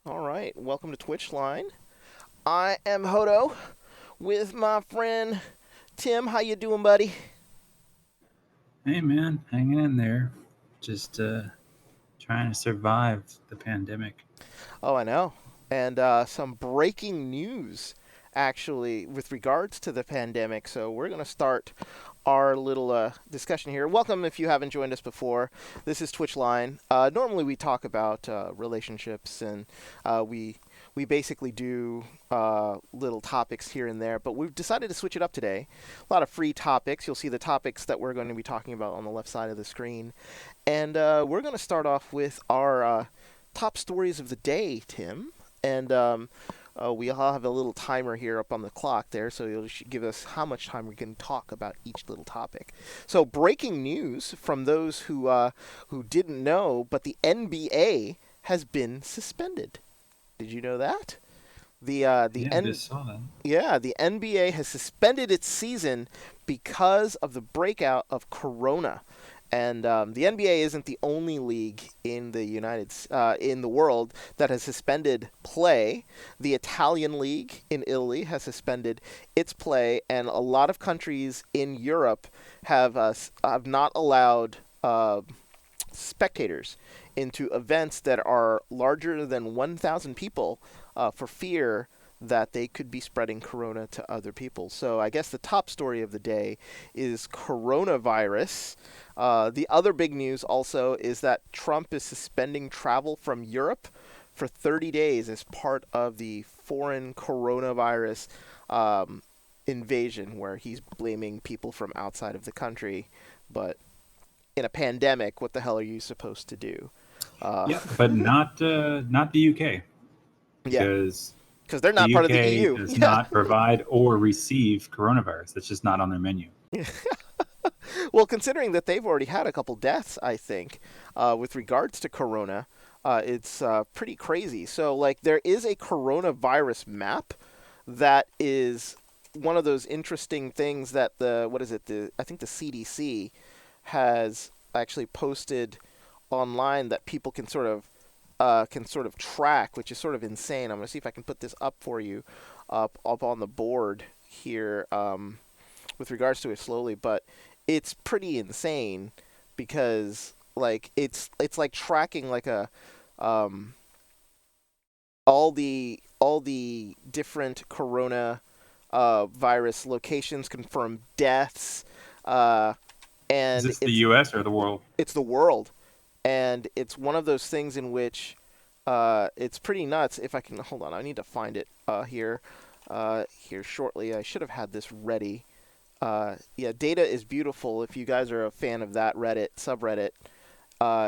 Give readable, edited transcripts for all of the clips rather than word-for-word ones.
All right, welcome to Twitch Line. I am Hodo with my friend Tim. How you doing, buddy? Hey man, hanging in there. Just trying to survive the pandemic. Oh, I know. And some breaking news, actually, with regards to the pandemic. So we're going to start our little discussion here. Welcome if you haven't joined us before. This is Twitch Line. Normally we talk about relationships and we basically do little topics here and there, but we've decided to switch it up today. A lot of free topics. You'll see the topics that we're going to be talking about on the left side of the screen. And we're going to start off with our top stories of the day, Tim. And we all have a little timer here up on the clock there, so you'll give us how much time we can talk about each little topic. So, breaking news from those who didn't know, but the NBA has been suspended. Did you know that? The Yeah, I N just saw that. Yeah, the NBA has suspended its season because of the breakout of Corona. And the NBA isn't the only league in in the world that has suspended play. The Italian league in Italy has suspended its play, and a lot of countries in Europe have not allowed spectators into events that are larger than 1,000 people for fear that they could be spreading corona to other people. So I guess the top story of the day is coronavirus. The other big news also is that Trump is suspending travel from Europe for 30 days as part of the foreign coronavirus invasion, where he's blaming people from outside of the country. But in a pandemic, what the hell are you supposed to do? Uh, Yeah, but not the UK yeah, because because they're the not part of the UK EU. does Yeah. not provide or receive coronavirus. That's just not on their menu. Well, considering that they've already had a couple deaths, I think, with regards to corona, it's pretty crazy. So, like, there is a coronavirus map that is one of those interesting things that the what is it? The I think the CDC has actually posted online that people can sort of track, which is sort of insane. I'm gonna see if I can put this up for you, up on the board here, with regards to it slowly, but it's pretty insane because like it's like tracking like a um, all the different corona virus locations, confirmed deaths, uh, Is and this the US or the world? it's the world, and it's one of those things in which it's pretty nuts. If I can hold on, I need to find it here shortly. I should have had this ready. Yeah, data is beautiful. If you guys are a fan of that Reddit subreddit,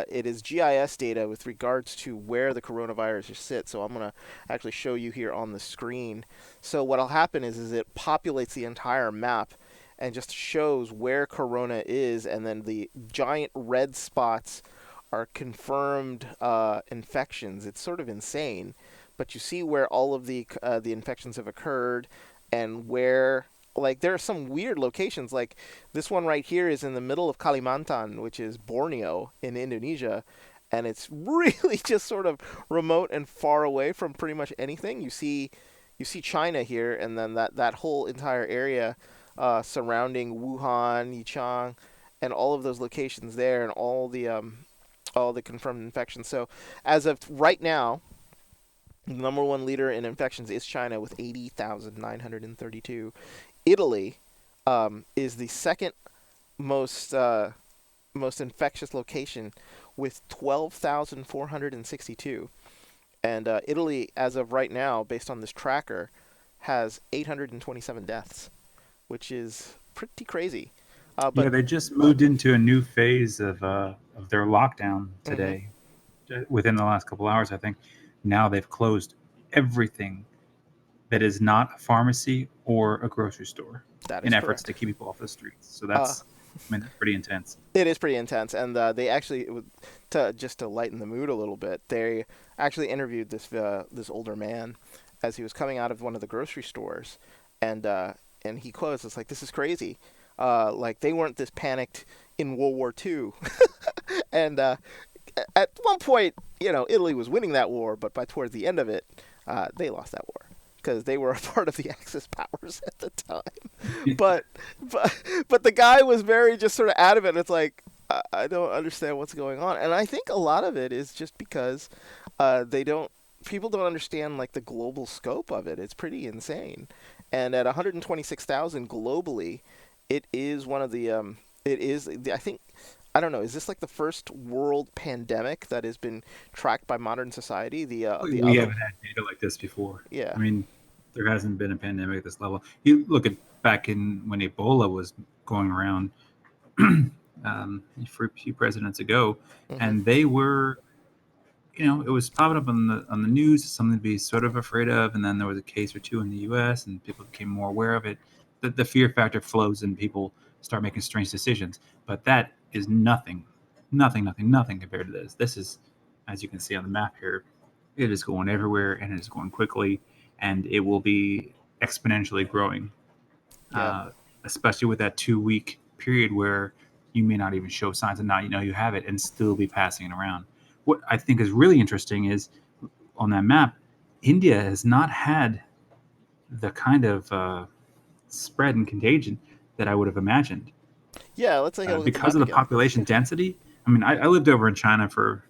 it is GIS data with regards to where the coronavirus sit. So I'm gonna actually show you here on the screen. So what'll happen is it populates the entire map and just shows where corona is, and then the giant red spots are confirmed infections. It's sort of insane, but you see where all of the infections have occurred, and where like there are some weird locations. Like this one right here is in the middle of Kalimantan, which is Borneo in Indonesia, and it's really just sort of remote and far away from pretty much anything. You see China here, and then that whole entire area surrounding Wuhan, Yichang, and all of those locations there, and all the confirmed infections. So as of right now, the number one leader in infections is China with 80,932. Italy is the second most most infectious location with 12,462. And Italy, as of right now, based on this tracker, has 827 deaths, which is pretty crazy. Yeah, But they just moved into a new phase of their lockdown mhm, today. Within the last couple hours, I think. Now they've closed everything that is not a pharmacy or a grocery store that in is efforts to correct. keep people off the streets. So Uh, that's pretty intense. It is pretty intense, and they actually, to just to lighten the mood a little bit, they actually interviewed this older man as he was coming out of one of the grocery stores, and he quotes, "It's like this is crazy, like they weren't this panicked in World War II," and at one point, Italy was winning that war, but by towards the end of it, they lost that war because they were a part of the Axis powers at the time. But but the guy was very just sort of adamant. It's like I don't understand what's going on, and I think a lot of it is just because they don't people don't understand like the global scope of it. It's pretty insane, and at 126,000 globally, it is one of the it is I think I don't know. Is this like the first world pandemic that has been tracked by modern society? The We other, haven't had data like this before. yeah. I mean, there hasn't been a pandemic at this level. You look at back in when Ebola was going around a few presidents ago, Hmm. and they were, it was popping up on the news, something to be sort of afraid of, and then there was a case or two in the U.S. and people became more aware of it. The fear factor flows and people start making strange decisions, but that is nothing, nothing, nothing, nothing compared to this. This is, as you can see on the map here, it is going everywhere and it is going quickly, and it will be exponentially growing, Yeah. uh, especially with that 2 week period where you may not even show signs of not you have it and still be passing it around. What I think is really interesting is on that map, India has not had the kind of spread and contagion that I would have imagined Yeah. Let's take a look at the because map of the again. population density. I mean, I lived over in China for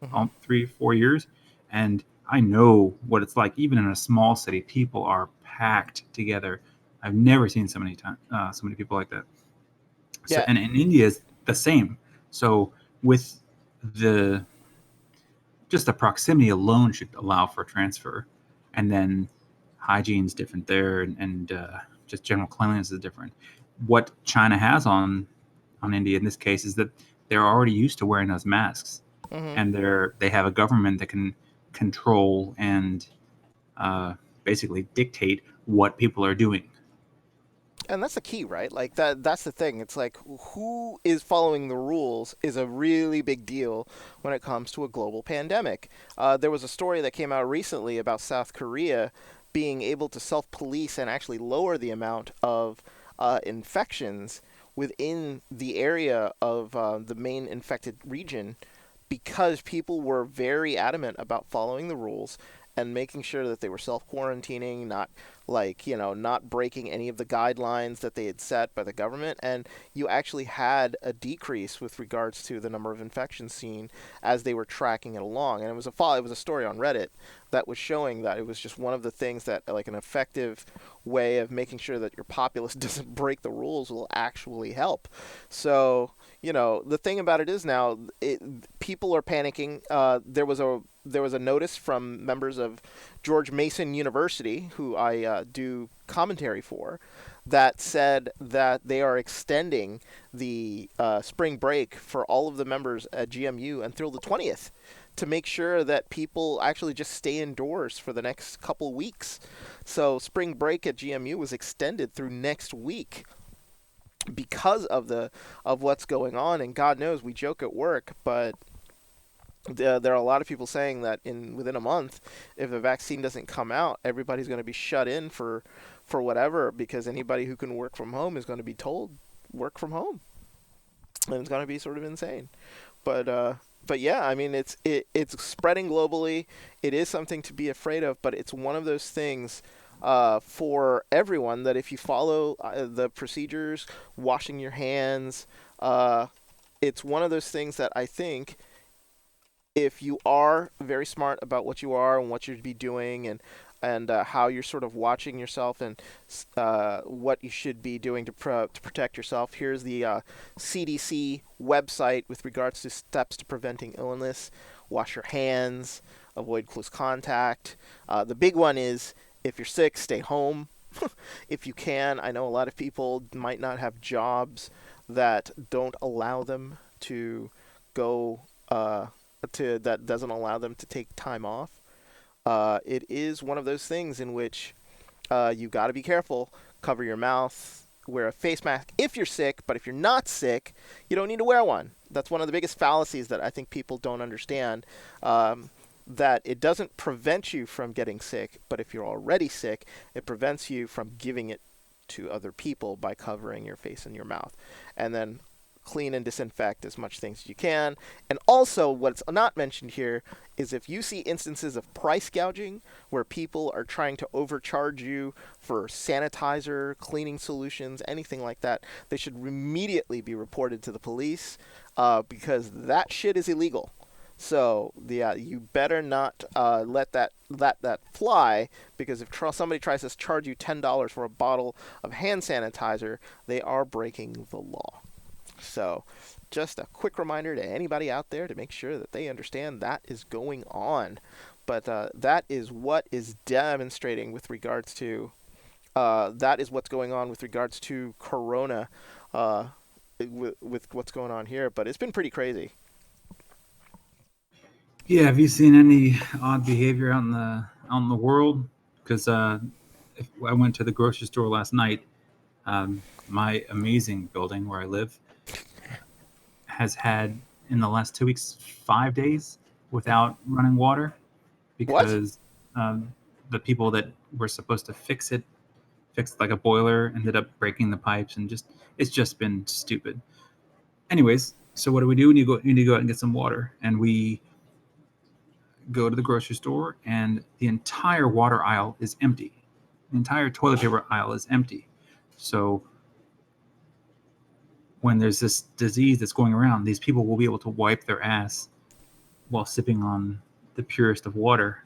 Hmm. 3 4 years, and I know what it's like. Even in a small city, people are packed together. I've never seen so many people like that. So, Yeah. and in India is the same. So, with the just the proximity alone should allow for transfer, and then hygiene's different there, and just general cleanliness is different. What China has on India in this case is that they're already used to wearing those masks, Hmm. and they have a government that can control and basically dictate what people are doing. And that's the key, right? Like that's the thing. It's like who is following the rules is a really big deal when it comes to a global pandemic. There was a story that came out recently about South Korea being able to self-police and actually lower the amount of infections within the area of the main infected region because people were very adamant about following the rules and making sure that they were self quarantining, not not breaking any of the guidelines that they had set by the government. And you actually had a decrease with regards to the number of infections seen as they were tracking it along. And it was a story on Reddit that was showing that it was just one of the things that like an effective way of making sure that your populace doesn't break the rules will actually help. So the thing about it is now people are panicking. There was a notice from members of George Mason University, who I do commentary for, that said that they are extending the spring break for all of the members at GMU until the 20th to make sure that people actually just stay indoors for the next couple weeks. So spring break at GMU was extended through next week because of what's going on. And God knows we joke at work, but there are a lot of people saying that within a month, if the vaccine doesn't come out, everybody's going to be shut in for whatever because anybody who can work from home is going to be told work from home, and it's going to be sort of insane. But yeah, I mean it's spreading globally. It is something to be afraid of, but it's one of those things for everyone that if you follow the procedures, washing your hands, it's one of those things that I think if you are very smart about what you are and what you'd be doing and how you're sort of watching yourself and what you should be doing to protect yourself. Here's the CDC website with regards to steps to preventing illness. Wash your hands, avoid close contact. The big one is if you're sick, stay home if you can. I know a lot of people might not have jobs that don't allow them to go that doesn't allow them to take time off. It is one of those things in which you got to be careful. Cover your mouth. Wear a face mask if you're sick, but if you're not sick, you don't need to wear one. That's one of the biggest fallacies that I think people don't understand. That it doesn't prevent you from getting sick, but if you're already sick, it prevents you from giving it to other people by covering your face and your mouth. And then clean and disinfect as much things as you can. And also, what's not mentioned here is if you see instances of price gouging where people are trying to overcharge you for sanitizer, cleaning solutions, anything like that, they should immediately be reported to the police because that shit is illegal. So yeah, you better not let that fly because if somebody tries to charge you $10 for a bottle of hand sanitizer, they are breaking the law. So just a quick reminder to anybody out there to make sure that they understand that is going on. But that is what is demonstrating with regards to that is what's going on with regards to Corona, uh, with what's going on here. But it's been pretty crazy. Yeah, have you seen any odd behavior out in the world? Because I went to the grocery store last night. My amazing building where I live has had in the last 2 weeks 5 days without running water What? because the people that were supposed to fix like a boiler, ended up breaking the pipes, and just it's just been stupid. Anyways, so what do we do? We need to go out and get some water, and we go to the grocery store, and the entire water aisle is empty. The entire toilet paper aisle is empty. So when there's this disease that's going around, these people will be able to wipe their ass while sipping on the purest of water.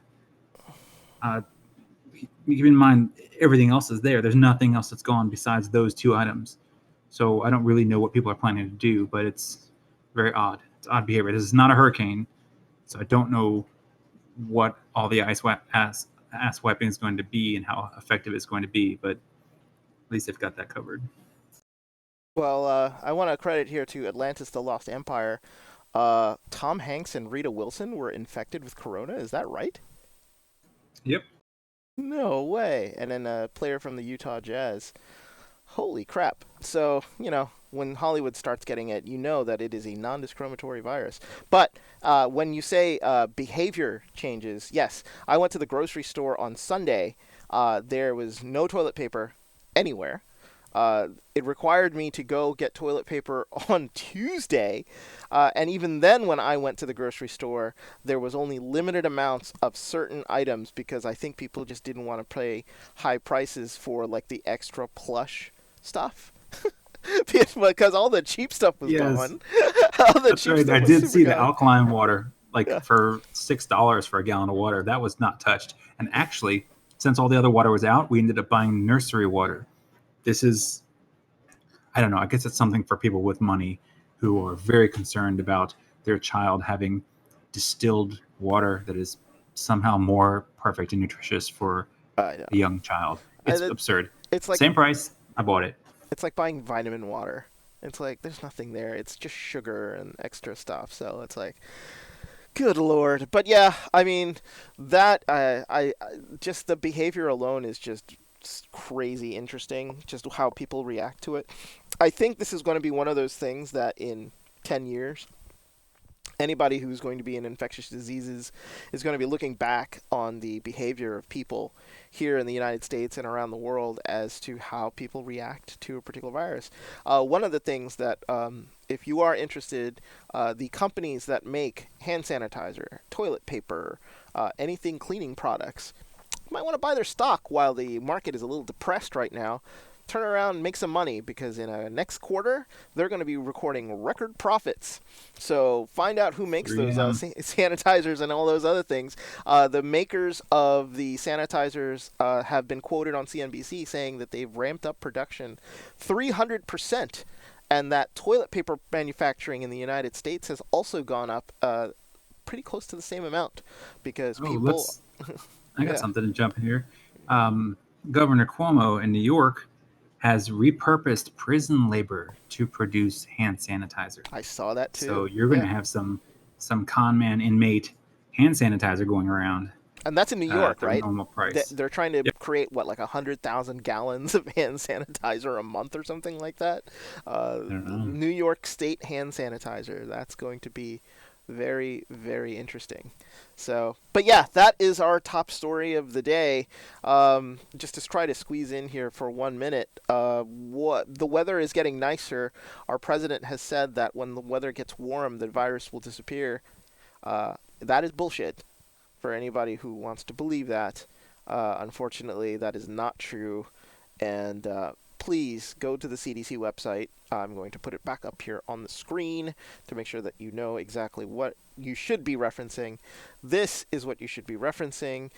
Uh, Keep in mind, everything else is there. There's nothing else that's gone besides those two items. So I don't really know what people are planning to do, but it's very odd. It's odd behavior. This is not a hurricane, so I don't know what all the ass wiping is going to be and how effective it's going to be, but at least they've got that covered. Well, I want to credit here to Atlantis: The Lost Empire. Tom Hanks and Rita Wilson were infected with corona. Is that right? Yep. No way. And then a player from the Utah Jazz. Holy crap. So, when Hollywood starts getting it, you know that it is a non discriminatory virus. But when you say behavior changes, yes, I went to the grocery store on Sunday. There was no toilet paper anywhere. It required me to go get toilet paper on Tuesday. And even then, when I went to the grocery store, there was only limited amounts of certain items because I think people just didn't want to pay high prices for like the extra plush stuff. Because all the cheap stuff was Yes, gone. All the that's cheap right. I stuff was did super see the gone. alkaline water, like Yeah. for $6 for a gallon of water. That was not touched. And actually, since all the other water was out, we ended up buying nursery water. This is, I don't know, I guess it's something for people with money who Hmm. are very concerned about their child having distilled water that is somehow more perfect and nutritious for I a know. young child. I, It's it, absurd. it's like Same price. I bought it. it's like buying vitamin water. It's like there's nothing there. It's just sugar and extra stuff. So it's like, good lord. But yeah, I mean, that just the behavior alone is just crazy interesting. Just how people react to it. I think this is going to be one of those things that in 10 years anybody who's going to be in infectious diseases is going to be looking back on the behavior of people here in the United States and around the world as to how people react to a particular virus. One of the things that, if you are interested, the companies that make hand sanitizer, toilet paper, anything cleaning products, you might want to buy their stock while the market is a little depressed right now. Turn around and make some money because in a next quarter they're going to be recording record profits. So find out who makes those 3M. sanitizers and all those other things. The makers of the sanitizers have been quoted on CNBC saying that they've ramped up production 300%, and that toilet paper manufacturing in the United States has also gone up pretty close to the same amount because Oh, people, I got yeah, something to jump in here. Um, Governor Cuomo in New York has repurposed prison labor to produce hand sanitizer. I saw that So too. you're going to Yeah. have some con man inmate hand sanitizer going around And that's in New York, at a right? normal price. They're trying to Yep. create what, like 100,000 gallons of hand sanitizer a month or something like that. I don't know. New York State hand sanitizer. That's going to be Very, very interesting. So, but yeah, that is our top story of the day. Just to try to squeeze in here for 1 minute. What the weather is getting nicer. Our president has said that when the weather gets warm, the virus will disappear. That is bullshit for anybody who wants to believe that. Unfortunately, that is not true. And please go to the CDC website. I'm going to put it back up here on the screen to make sure that you know exactly what you should be referencing. This is what you should be referencing.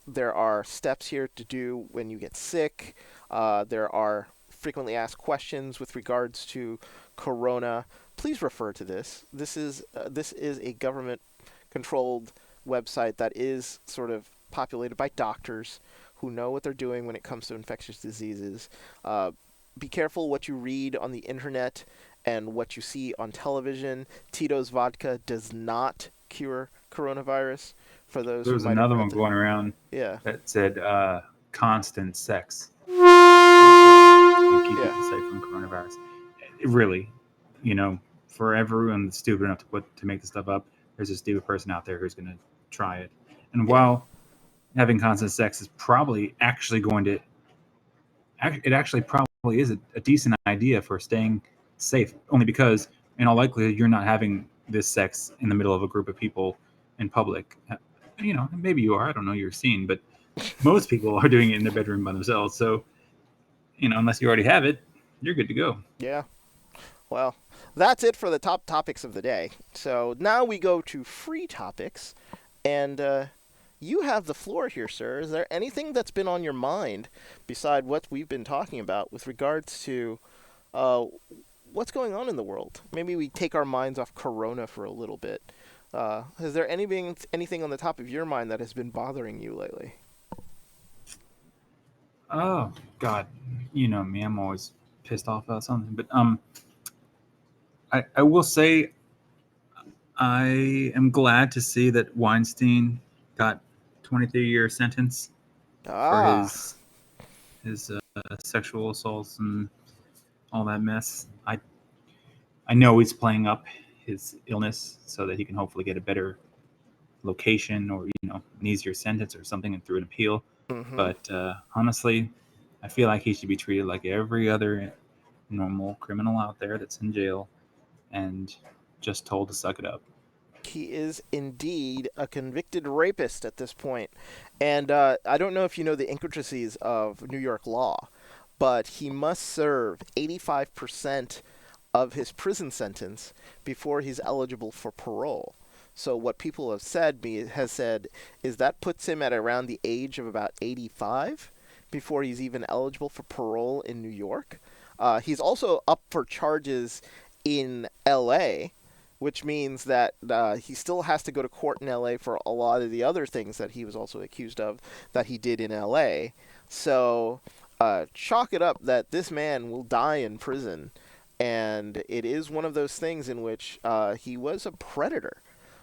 There are steps here to do when you get sick. There are frequently asked questions with regards to corona. Please refer to this. This is a government controlled website that is sort of populated by doctors who know what they're doing when it comes to infectious diseases. Uh, be careful what you read on the internet and what you see on television. Tito's vodka does not cure coronavirus. For those There who was might have another read one the, going around yeah, that said constant sex is going to keep yeah, people safe from coronavirus. It really, you know, for everyone that's stupid enough to make this stuff up, there's a stupid person out there who's going to try it. And yeah, while having constant sex is probably actually going to, it actually probably is a decent idea for staying safe, only because in all likelihood you're not having this sex in the middle of a group of people in public. You know, maybe you are. I don't know your scene, but most people are doing it in their bedroom by themselves. So, you know, unless you already have it, you're good to go. yeah. Well, that's it for the top topics of the day. So now we go to free topics, and you have the floor here, sir. Is there anything that's been on your mind beside what we've been talking about with regards to uh, what's going on in the world? Maybe we take our minds off Corona for a little bit. Is there anything on the top of your mind that has been bothering you lately? Oh God, you know me. I'm always pissed off about something. But I will say I am glad to see that Weinstein got 23-year sentence for Ah, his sexual assaults and all that mess. I know he's playing up his illness so that he can hopefully get a better location or an easier sentence or something and through an appeal. mm-hmm. But honestly, I feel like he should be treated like every other normal criminal out there that's in jail and just told to suck it up. He is indeed a convicted rapist at this point. And I don't know if you know the intricacies of New York law, but he must serve 85% of his prison sentence before he's eligible for parole. So what people have said me has said is that puts him at around the age of about 85 before he's even eligible for parole in New York. He's also up for charges in L.A., which means that he still has to go to court in LA for a lot of the other things that he was also accused of that he did in LA. So chalk it up that this man will die in prison. And it is one of those things in which he was a predator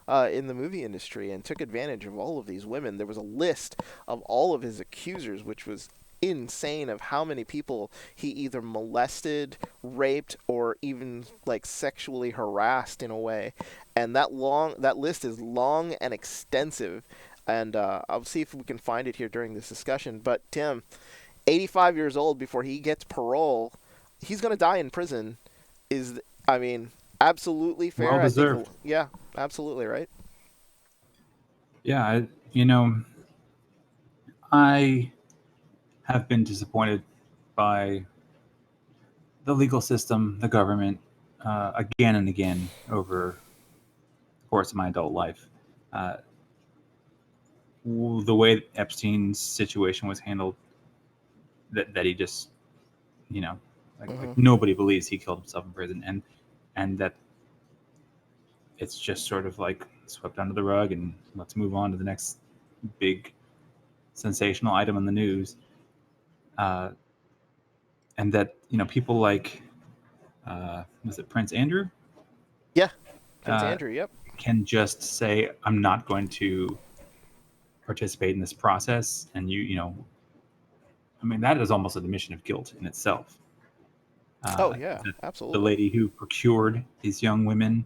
in the movie industry and took advantage of all of these women. There was a list of all of his accusers, which was insane of how many people he either molested, raped, or even like sexually harassed in a way. And that list is long and extensive. And I'll see if we can find it here during this discussion. But Tim, 85 years old before he gets parole, he's gonna die in prison. Is I mean absolutely Well fair. I think deserved. yeah, absolutely right. Yeah, I have been disappointed by the legal system, the government, again and again over the course of my adult life. Uh, the way Epstein's situation was handled, that he just, you know, like Hmm. nobody believes he killed himself in prison, and that it's just sort of like swept under the rug, and let's move on to the next big sensational item in the news. Uh, and that people like was it Prince Andrew Yeah, Prince uh, Andrew. Yep. can just say, I'm not going to participate in this process. And I mean, that is almost an admission of guilt in itself. Oh yeah, That the absolutely. lady who procured these young women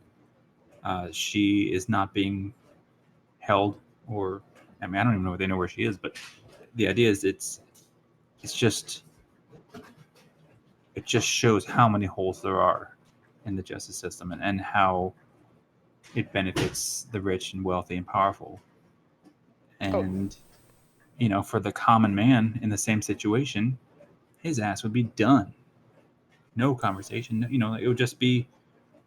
She is not being held, or I mean, I don't even know if they know where she is, but the idea is it's just it just shows how many holes there are in the justice system, and how it benefits the rich and wealthy and powerful. Oh, And for the common man in the same situation, his ass would be done. No conversation. It would just be.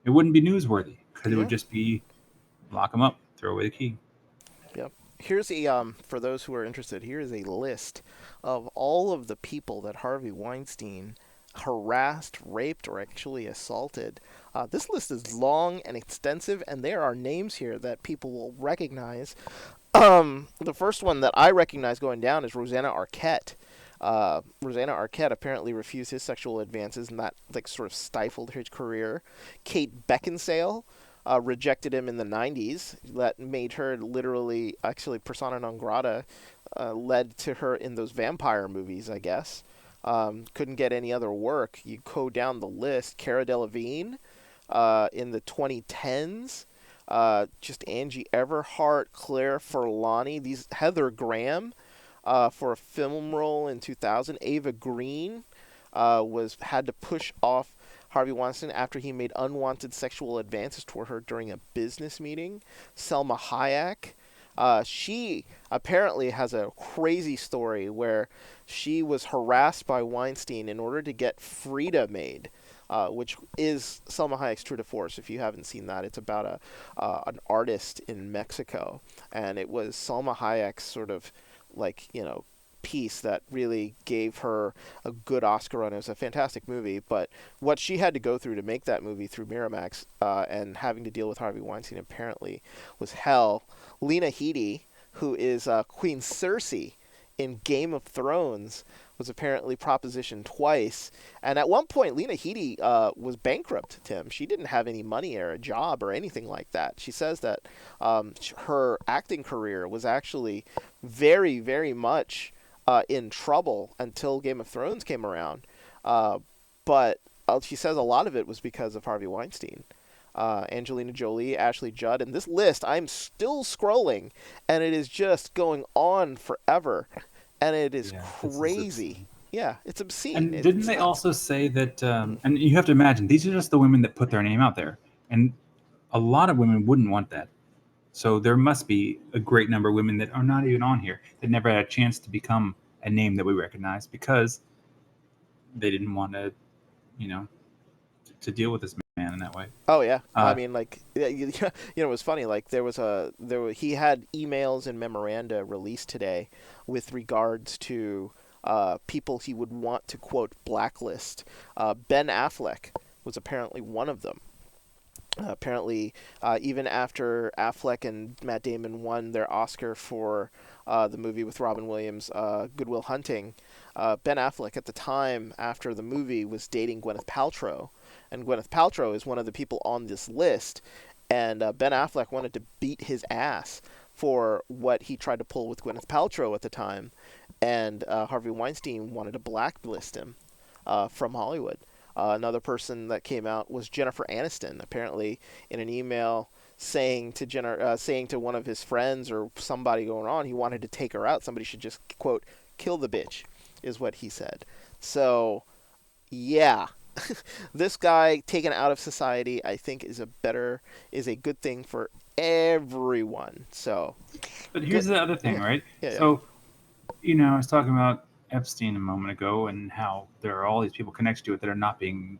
It wouldn't be newsworthy because it would yeah. just be lock him up, throw away the key. Yep. Here's a for those who are interested, here is a list of all of the people that Harvey Weinstein harassed, raped, or actually assaulted. This list is long and extensive, and there are names here that people will recognize. The first one that I recognize going down is Rosanna Arquette. Rosanna Arquette apparently refused his sexual advances, and that like sort of stifled his career. Kate Beckinsale rejected him in the 90s. That made her literally, actually, persona non grata, led to her in those vampire movies, I guess. Couldn't get any other work. You go down the list. Cara Delevingne in the 2010s. Just Angie Everhart, Claire Forlani, these Heather Graham for a film role in 2000. Ava Green was had to push off Harvey Weinstein after he made unwanted sexual advances toward her during a business meeting. Selma Hayek. She apparently has a crazy story where she was harassed by Weinstein in order to get Frida made, which is Selma Hayek's True to Force. If you haven't seen that, it's about an artist in Mexico, and it was Selma Hayek's sort of like piece that really gave her a good Oscar run. It was a fantastic movie, but what she had to go through to make that movie through Miramax and having to deal with Harvey Weinstein apparently was hell. Lena Headey, who is Queen Cersei in Game of Thrones, was apparently propositioned twice. And at one point, Lena Headey was bankrupt, Tim. She didn't have any money or a job or anything like that. She says that her acting career was actually very, very much in trouble until Game of Thrones came around. But she says a lot of it was because of Harvey Weinstein. Angelina Jolie, Ashley Judd, and this list I'm still scrolling, and it is just going on forever, and it is Yeah, this is crazy. obscene. Yeah, it's obscene. And didn't It's they nuts. also say that? Mm. And you have to imagine these are just the women that put their name out there, and a lot of women wouldn't want that. So there must be a great number of women that are not even on here that never had a chance to become a name that we recognize because they didn't want to, you know, to deal with this man in that way. Oh yeah, I Uh, mean, like, yeah, it was funny. Like, he had emails and memoranda released today with regards to people he would want to quote blacklist. Ben Affleck was apparently one of them. Apparently, even after Affleck and Matt Damon won their Oscar for the movie with Robin Williams, Good Will Hunting, Ben Affleck at the time after the movie was dating Gwyneth Paltrow, and Gwyneth Paltrow is one of the people on this list. And Ben Affleck wanted to beat his ass for what he tried to pull with Gwyneth Paltrow at the time, and Harvey Weinstein wanted to blacklist him from Hollywood. Another person that came out was Jennifer Aniston. Apparently, in an email saying to one of his friends or somebody going on, he wanted to take her out. Somebody should just quote kill the bitch, is what he said. So yeah, this guy taken out of society, I think, is a good thing for everyone. So but good. here's the other thing, Yeah, right? yeah, yeah. So, I was talking about Epstein a moment ago and how there are all these people connected to it that are not being,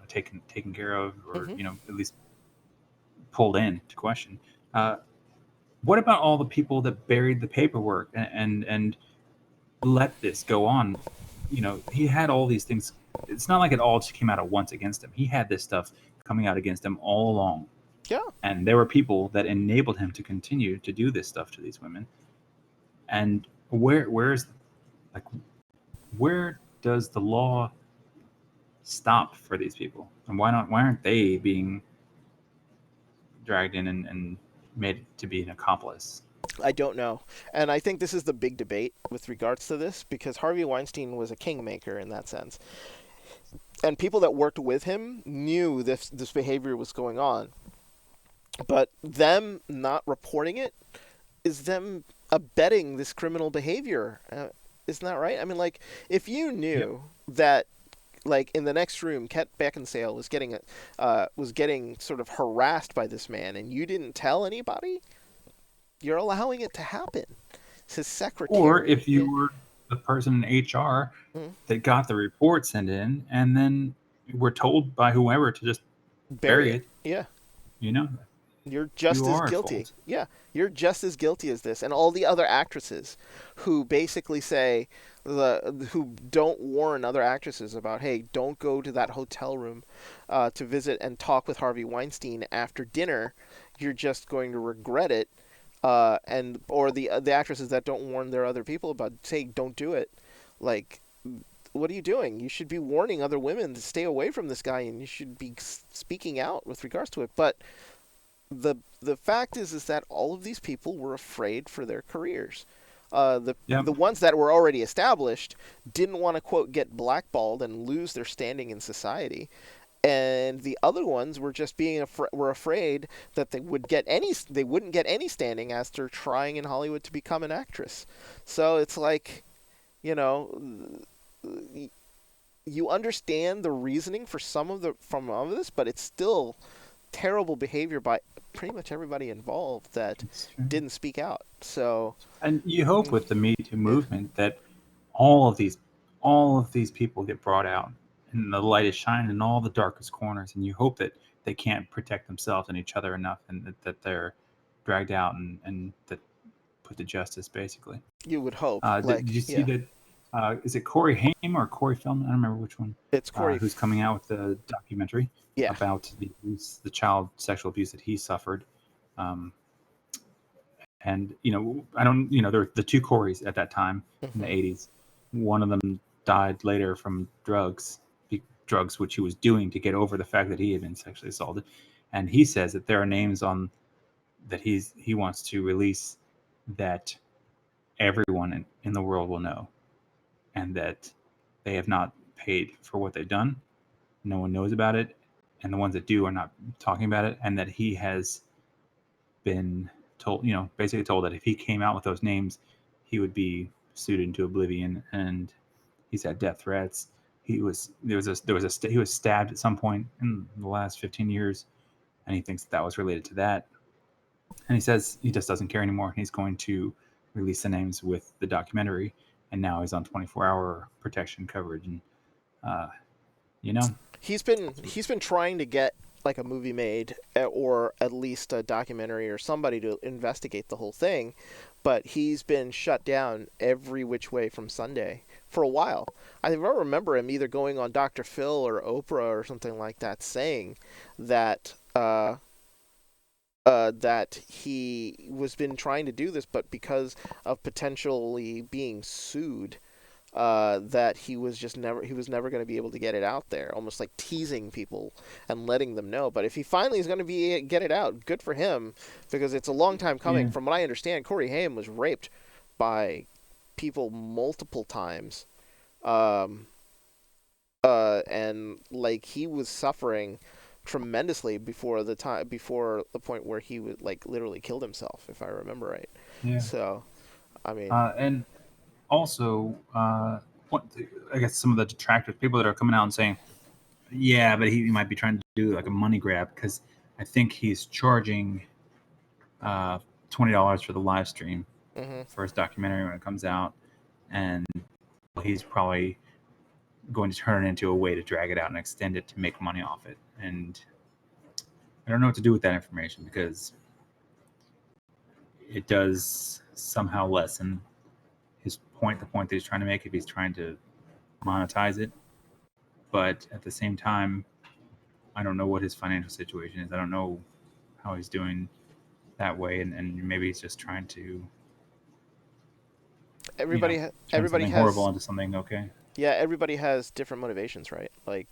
taken care of, or Hmm. at least pulled in to question. Uh, what about all the people that buried the paperwork and let this go on? He had all these things. It's not like it all just came out at once against him. He had this stuff coming out against him all along, Yeah, and there were people that enabled him to continue to do this stuff to these women. And where's like where does the law stop for these people, and why aren't they being dragged in and made to be an accomplice? I don't know. And I think this is the big debate with regards to this because Harvey Weinstein was a kingmaker in that sense. And people that worked with him knew this behavior was going on. But them not reporting it is them abetting this criminal behavior. Isn't that right? I mean, like, if you Yep. knew that, like, in the next room, Ket Beckinsale was getting sort of harassed by this man, and you didn't tell anybody, you're allowing it to happen. It's his Or secretary. if you were the person in HR Mhm. that got the report sent in, and then were told by whoever to just Bury bury it. it, Yeah. you know, You're you just as are at guilty. fault. Yeah, you're just as guilty as this, and all the other actresses who basically say who don't warn other actresses about, hey, don't go to that hotel room to visit and talk with Harvey Weinstein after dinner. You're just going to regret it. And or the actresses that don't warn their other people about, say, don't do it. Like, what are you doing? You should be warning other women to stay away from this guy, and you should be speaking out with regards to it. But the fact is that all of these people were afraid for their careers. Yep. The ones that were already established didn't want to, quote, get blackballed and lose their standing in society, and the other ones were just were afraid that they wouldn't get any standing as they're trying in Hollywood to become an actress. So it's like, you know, you understand the reasoning for some of the from all of this, but it's still terrible behavior by pretty much everybody involved that It's true. didn't speak out. So, And you hope mm, with the Me Too yeah, movement that all of these all of these people get brought out and the light is shining in all the darkest corners, and you hope that they can't protect themselves and each other enough, and that they're dragged out and that put to justice basically. you would hope. Did you Like, see yeah, that? Is it Corey Haim or Corey Feldman? I don't remember which one. it's Corey. Who's coming out with a documentary Yeah. about the child sexual abuse that he suffered? Um, and I don't. There were the two Coreys at that time in the Hmm. '80s. One of them died later from drugs which he was doing to get over the fact that he had been sexually assaulted. And he says that there are names on that he wants to release that everyone in the world will know, and that they have not paid for what they've done. No one knows about it, and the ones that do are not talking about it. And that he has been told, basically told that if he came out with those names, he would be sued into oblivion. And he's had death threats. He was he was stabbed at some point in the last 15 years, and he thinks that was related to that. And he says he just doesn't care anymore. He's going to release the names with the documentary, and now he's on 24-hour protection coverage. And uh, you know, He's been trying to get like a movie made, or at least a documentary or somebody to investigate the whole thing, but he's been shut down every which way from Sunday for a while. I remember him either going on Dr. Phil or Oprah or something like that, saying that that he was been trying to do this, but because of potentially being sued, that he was never going to be able to get it out there, almost like teasing people and letting them know. But if he finally is going to be get it out, good for him, because it's a long time coming. yeah, From what I understand, Corey Haim was raped by people multiple times, um, and like he was suffering tremendously before the point where he would like literally killed himself, if I remember right. yeah, So I mean, and also, what I guess some of the detractors, people that are coming out and saying, yeah, but he might be trying to do like a money grab because I think he's charging uh, $20 for the live stream hmm for his documentary when it comes out, and he's probably going to turn it into a way to drag it out and extend it to make money off it. And I don't know what to do with that information because it does somehow lessen his point, the point that he's trying to make if he's trying to monetize it. But at the same time, I don't know what his financial situation is. I don't know how he's doing that way, and maybe he's just trying to, turn everybody something horrible has into something okay. yeah, everybody has different motivations, right? Like,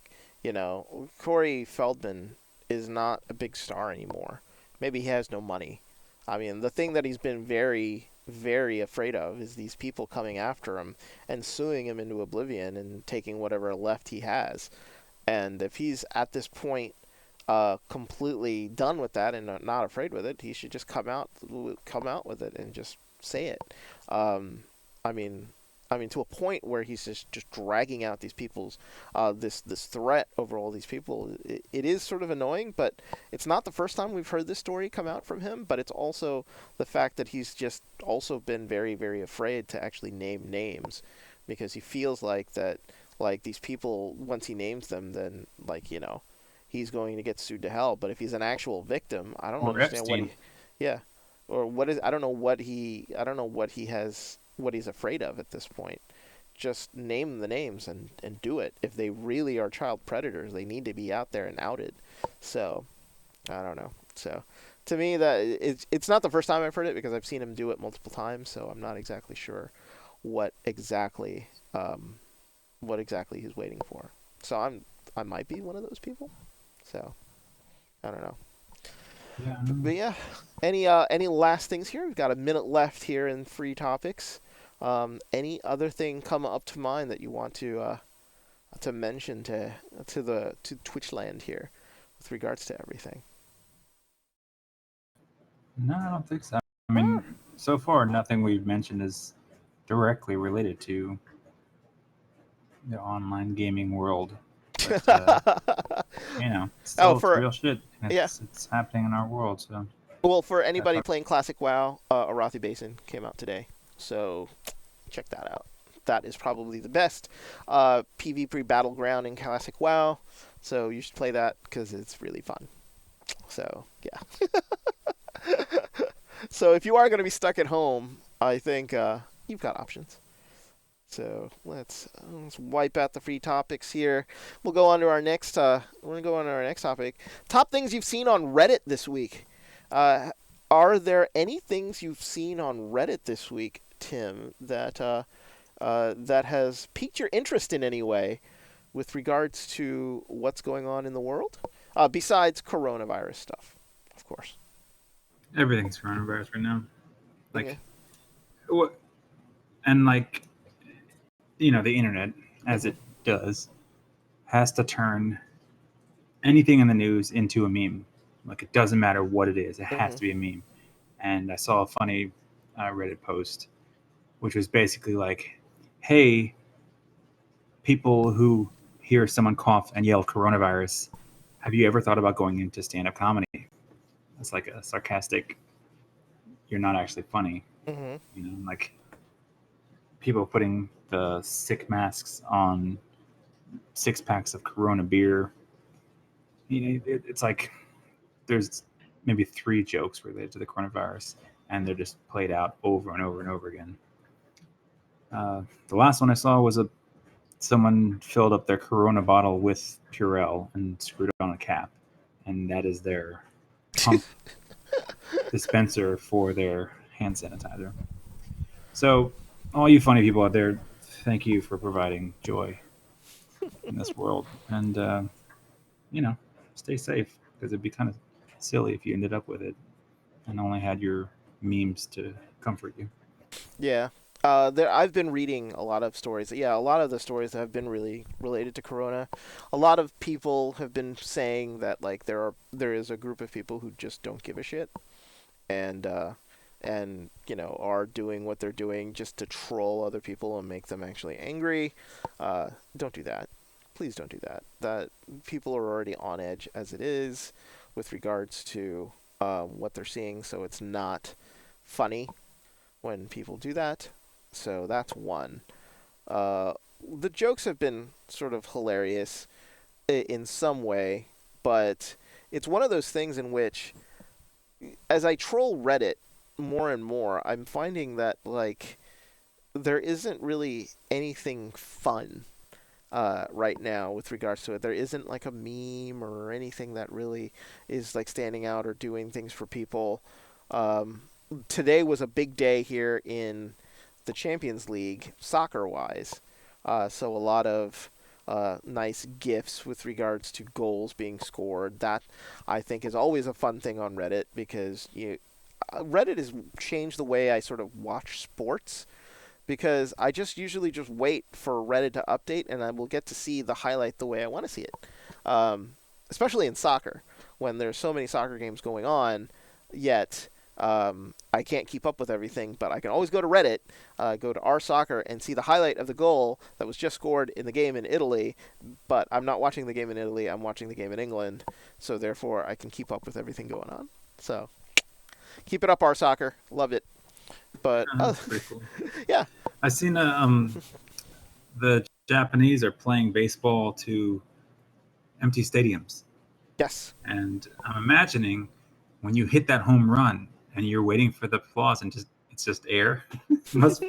Corey Feldman is not a big star anymore. Maybe he has no money. I mean, the thing that he's been very, very afraid of is these people coming after him and suing him into oblivion and taking whatever left he has. And if he's at this point completely done with that and not afraid with it. He should just come out with it and just say it. Um, I mean, to a point where he's just dragging out these people's this threat over all these people. It is sort of annoying, but it's not the first time we've heard this story come out from him. But it's also the fact that he's just also been very very afraid to actually name names because he feels like that like these people once he names them then like he's going to get sued to hell. But if he's an actual victim, I don't Or understand what Epstein. he, yeah, or what is I don't know what he's afraid of at this point. Just name the names and do it. If they really are child predators, they need to be out there and outed. So I don't know. So to me, that it's not the first time I've heard it because I've seen him do it multiple times. So I'm not exactly sure what exactly um, what exactly he's waiting for. So I might be one of those people. So I don't know. Yeah. But yeah, any last things here? We've got a minute left here in free topics. Any other thing come up to mind that you want to mention to Twitchland here with regards to everything? No, I don't think so. I Ah. mean, so far, nothing we've mentioned is directly related to the online gaming world. But Oh, still, it's for real shit. yeah. It's happening in our world. So Well, for gotta anybody talk. playing Classic WoW, Arathi Basin came out today, so check that out. That is probably the best PvP battleground in Classic WoW. So you should play that because it's really fun. So yeah. So if you are going to be stuck at home, I think you've got options. So let's wipe out the free topics here. We'll go on to our next. We're gonna go on to our next topic. Top things you've seen on Reddit this week. Uh, are there any things you've seen on Reddit this week, Tim, that has piqued your interest in any way with regards to what's going on in the world, besides coronavirus stuff, of course. Everything's coronavirus right now. Yeah. Like what? And like the internet, as Mhm. it does, has to turn anything in the news into a meme. Like it doesn't matter what it is; it has Mhm. to be a meme. And I saw a funny Reddit post, which was basically like, "Hey, people who hear someone cough and yell coronavirus, have you ever thought about going into stand-up comedy?" It's like a sarcastic. You're not actually funny, Mhm. like people putting the sick masks on 6 packs of Corona beer. It's like there's maybe 3 jokes related to the coronavirus, and they're just played out over and over and over again. The last one I saw was someone filled up their Corona bottle with Purell and screwed on a cap, and that is their pump dispenser for their hand sanitizer. So, all you funny people out there, thank you for providing joy in this world, and you know, stay safe because it'd be kind of silly if you ended up with it and only had your memes to comfort you. Yeah. I've been reading a lot of stories. Yeah, a lot of the stories have been really related to Corona. A lot of people have been saying that like there is a group of people who just don't give a shit and are doing what they're doing just to troll other people and make them actually angry. Don't do that. Please don't do that. That people are already on edge as it is with regards to what they're seeing, so it's not funny when people do that. So that's one. Uh, the jokes have been sort of hilarious in some way, but it's one of those things in which, as I troll Reddit more and more, I'm finding that like there isn't really anything fun right now with regards to it. There isn't like a meme or anything that really is like standing out or doing things for people. Um, Today was a big day here in the Champions League, soccer wise. So a lot of nice gifs with regards to goals being scored. That I think is always a fun thing on Reddit because Reddit has changed the way I sort of watch sports because I just usually just wait for Reddit to update and I will get to see the highlight the way I want to see it, especially in soccer. when there's so many soccer games going on, yet I can't keep up with everything, but I can always go to Reddit, go to our soccer, and see the highlight of the goal that was just scored in the game in Italy. But I'm not watching the game in Italy. I'm watching the game in England, so therefore I can keep up with everything going on. So keep it up, our soccer. Love it. But That's pretty cool. yeah, I've seen the Japanese are playing baseball to empty stadiums, yes. and I'm imagining when you hit that home run and you're waiting for the applause and just it's just air. Must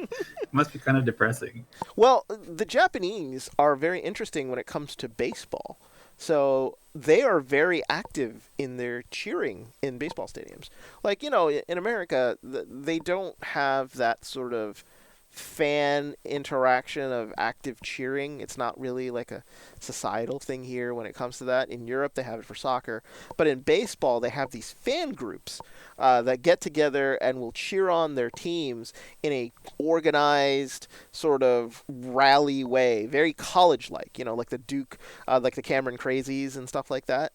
be kind of depressing. Well, the Japanese are very interesting when it comes to baseball. So they are very active in their cheering in baseball stadiums. Like, in America, they don't have that sort of fan interaction of active cheering. It's not really like a societal thing here when it comes to that. In Europe, they have it for soccer. But in baseball, they have these fan groups that get together and will cheer on their teams in a organized sort of rally way, very college-like. Like the Duke, like the Cameron Crazies and stuff like that.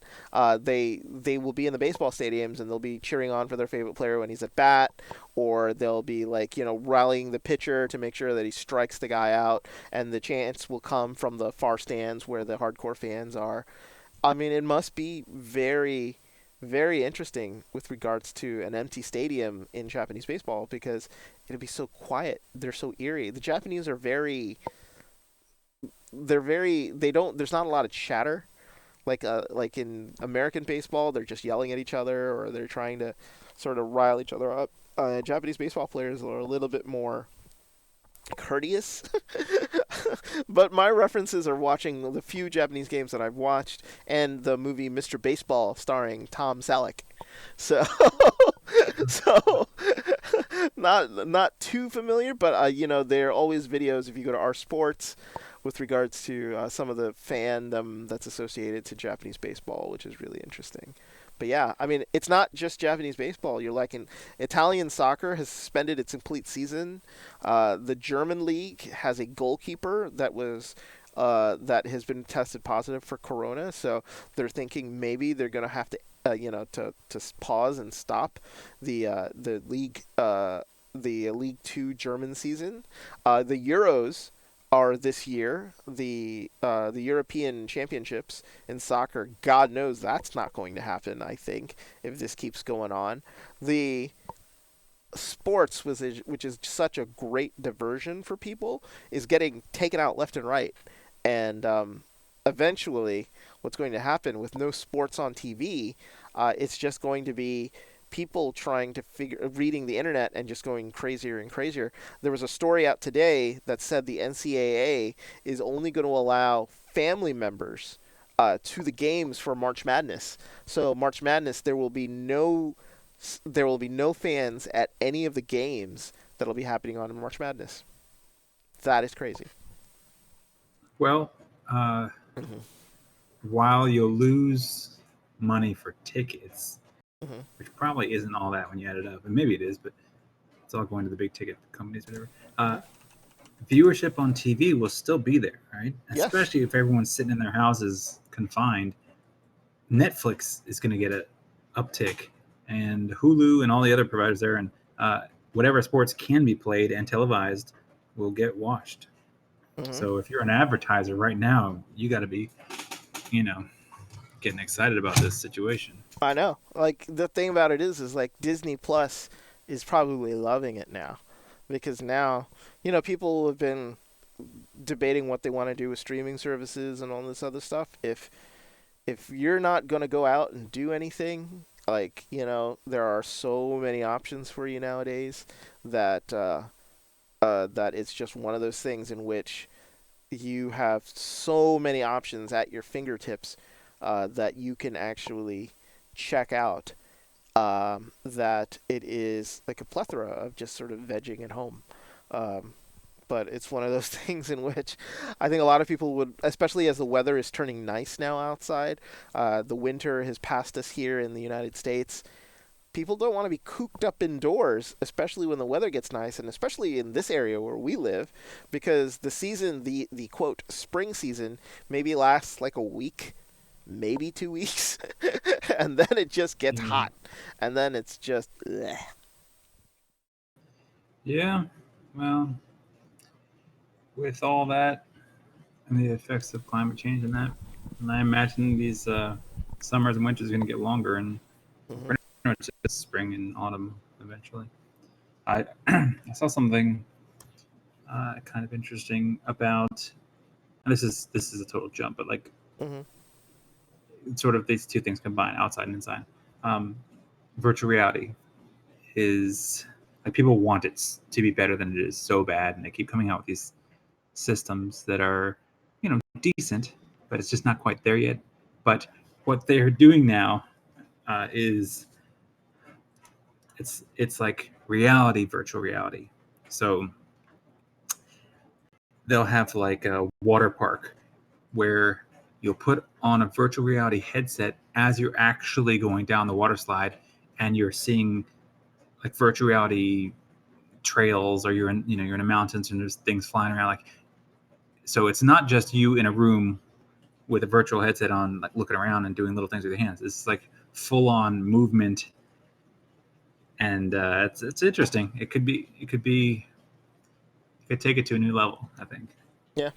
They will be in the baseball stadiums and they'll be cheering on for their favorite player when he's at bat, or they'll be like rallying the pitcher to make sure that he strikes the guy out, and the chants will come from the far stands where the hardcore fans are. I mean, it must be very, very interesting with regards to an empty stadium in Japanese baseball because it'll be so quiet. They're so eerie. The Japanese are they don't, there's not a lot of chatter. Like in American baseball, they're just yelling at each other or they're trying to sort of rile each other up. Japanese baseball players are a little bit more courteous. But my references are watching the few Japanese games that I've watched and the movie Mr. Baseball starring Tom Selleck. So so not too familiar, but there are always videos if you go to our sports with regards to some of the fandom that's associated to Japanese baseball, which is really interesting. But yeah, I mean, it's not just Japanese baseball. You're like in Italian soccer has suspended its complete season. The German league has a goalkeeper that has been tested positive for corona, so they're thinking maybe they're gonna have to to pause and stop the League Two German season. The Euros are this year. The European Championships in soccer. God knows that's not going to happen. I think if this keeps going on, the sports, which is such a great diversion for people, is getting taken out left and right, and eventually, what's going to happen with no sports on TV, it's just going to be people trying to reading the internet and just going crazier and crazier. There was a story out today that said the NCAA is only going to allow family members to the games for March Madness. So March Madness, there will be no fans at any of the games that'll be happening on March Madness. That is crazy. Well, Hmm. while you'll lose money for tickets, Hmm. which probably isn't all that when you add it up, and maybe it is, but it's all going to the big ticket companies, whatever. Hmm. Viewership on TV will still be there, right? Yes. Especially if everyone's sitting in their houses confined. Netflix is going to get an uptick, and Hulu and all the other providers there, and whatever sports can be played and televised will get watched. Hmm. So if you're an advertiser right now, you got to be, you know, getting excited about this situation. I know. Like the thing about it is like Disney Plus is probably loving it now, because now people have been debating what they want to do with streaming services and all this other stuff. If you're not gonna go out and do anything, like there are so many options for you nowadays that that it's just one of those things in which you have so many options at your fingertips that you can actually check out, that it is like a plethora of just sort of vegging at home. Um, but it's one of those things in which I think a lot of people would, especially as the weather is turning nice now outside. The winter has passed us here in the United States. People don't want to be cooped up indoors, especially when the weather gets nice, and especially in this area where we live, because the season, the quote spring season, maybe lasts like a week, maybe 2 weeks, and then it just gets Yeah. hot, and then it's just bleh. Yeah. Well, with all that and the effects of climate change and that, and I imagine these summers and winters are going to get longer, and Hmm. pretty much it's spring and autumn eventually. I I saw something kind of interesting about. And this is a total jump, but like Hmm. sort of these two things combined, outside and inside. Um, Virtual reality is like people want it to be better than it is so bad, and they keep coming out with these systems that are, decent, but it's just not quite there yet. But what they're doing now is it's like reality, virtual reality. So they'll have like a water park where you'll put on a virtual reality headset as you're actually going down the water slide, and you're seeing like virtual reality trails, or you're in the mountains and there's things flying around, like, so it's not just you in a room with a virtual headset on, like looking around and doing little things with your hands. It's like full on movement, and it's interesting. It could take it to a new level, I think. Yeah.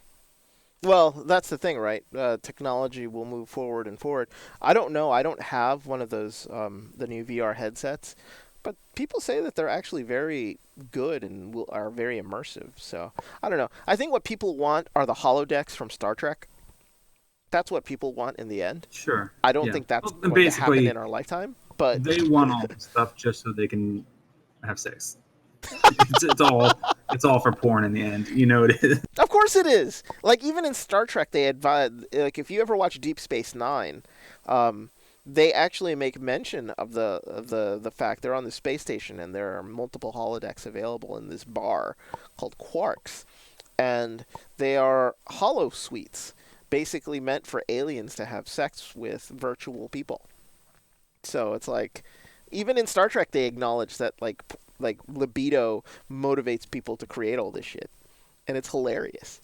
Well, that's the thing, right? Technology will move forward and forward. I don't know. I don't have one of those the new VR headsets, but people say that they're actually very good and are very immersive. So I don't know. I think what people want are the holodecks from Star Trek. That's what people want in the end. Sure. I don't Yeah. think that's Well, and going to happen basically in our lifetime, but they want all the stuff just so they can have sex. It's all for porn in the end. You know it is. of course it is. Like even in Star Trek, they advise like if you ever watch Deep Space Nine, um, they actually make mention of the fact they're on the space station and there are multiple holodecks available in this bar called Quarks, and they are hollow suites, basically meant for aliens to have sex with virtual people. So it's like, even in Star Trek, they acknowledge that like libido motivates people to create all this shit, and it's hilarious